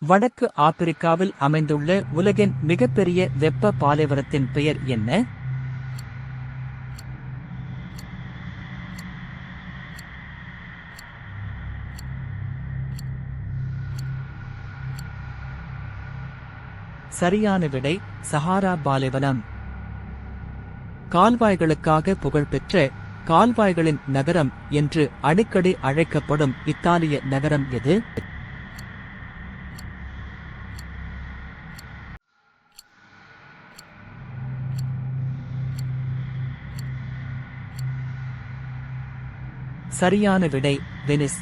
வடக்கு ஆப்பிரிக்காவில் அமைந்துள்ள உலகின் மிகப்பெரிய வெப்ப பாலைவனத்தின் பெயர் என்ன? சரியான விடை சஹாரா பாலைவனம். கால்வாய்களுக்காக புகழ்பெற்ற கால்வாய்களின் நகரம் என்று அடிக்கடி அழைக்கப்படும் இத்தாலிய நகரம் எது? சரியான விடை வெனிஸ்.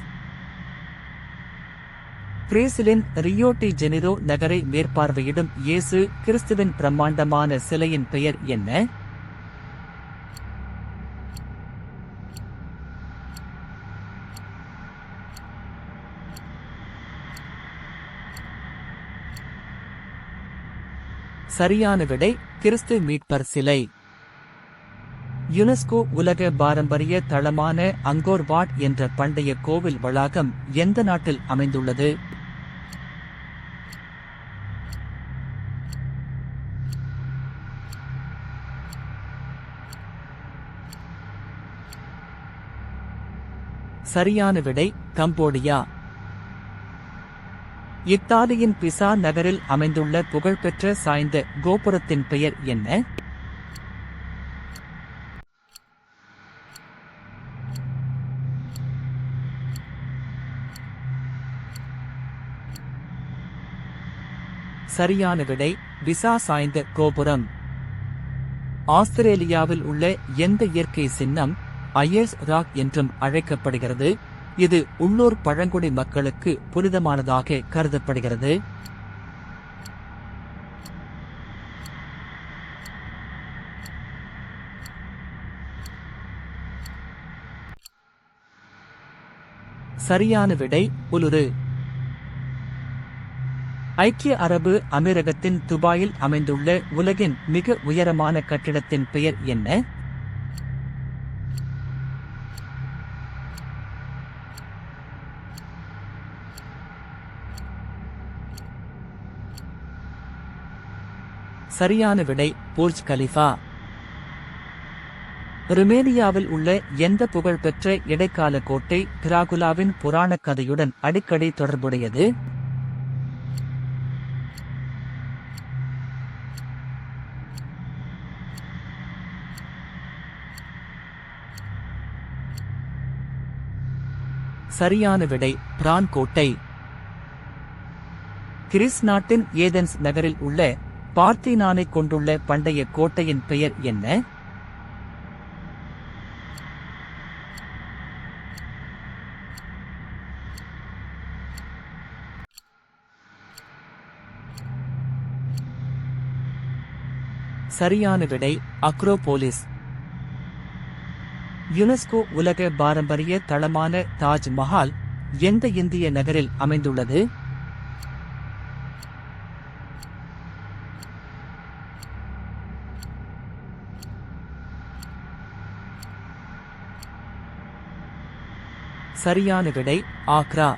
பிரேசிலின் ரியோ டி ஜெனிரோ நகரை மேற்பார்வையிடும் இயேசு கிறிஸ்துவின் பிரம்மாண்டமான சிலையின் பெயர் என்ன? சரியான விடை கிறிஸ்து மீட்பர் சிலை. யுனெஸ்கோ உலக பாரம்பரிய தளமான அங்கோர் வாட் என்ற பண்டைய கோவில் வளாகம் எந்த நாட்டில் அமைந்துள்ளது? சரியான விடை கம்போடியா. இத்தாலியின் பிசா நகரில் அமைந்துள்ள புகழ்பெற்ற சாய்ந்த கோபுரத்தின் பெயர் என்ன? சரியான விடை பிசா சாய்ந்த கோபுரம். ஆஸ்திரேலியாவில் உள்ள எந்த இயற்கை சின்னம் ஐயர்ஸ் ராக் என்றும் அழைக்கப்படுகிறது? இது உள்ளூர் பழங்குடி மக்களுக்கு புனிதமானதாக கருதப்படுகிறது. சரியான விடை உலுரு. ஐக்கிய அரபு அமீரகத்தின் துபாயில் அமைந்துள்ள உலகின் மிக உயரமான கட்டிடத்தின் பெயர் என்ன? சரியான விடை புர்ஜ் கலிஃபா. ருமேனியாவில் உள்ள எந்த புகழ்பெற்ற இடைக்கால கோட்டை டிராகுலாவின் புராணக் கதையுடன் அடிக்கடி தொடர்புடையது? சரியான விடை பிரான் கோட்டை. கிரீஸ் நாட்டின் ஏதென்ஸ் நகரில் உள்ள பார்த்தினானை கொண்டுள்ள பண்டைய கோட்டையின் பெயர் என்ன? சரியான விடை அக்ரோபோலிஸ். யுனெஸ்கோ உலக பாரம்பரிய தளமான தாஜ் மஹால் எந்த இந்திய நகரில் அமைந்துள்ளது? சரியான விடை ஆக்ரா.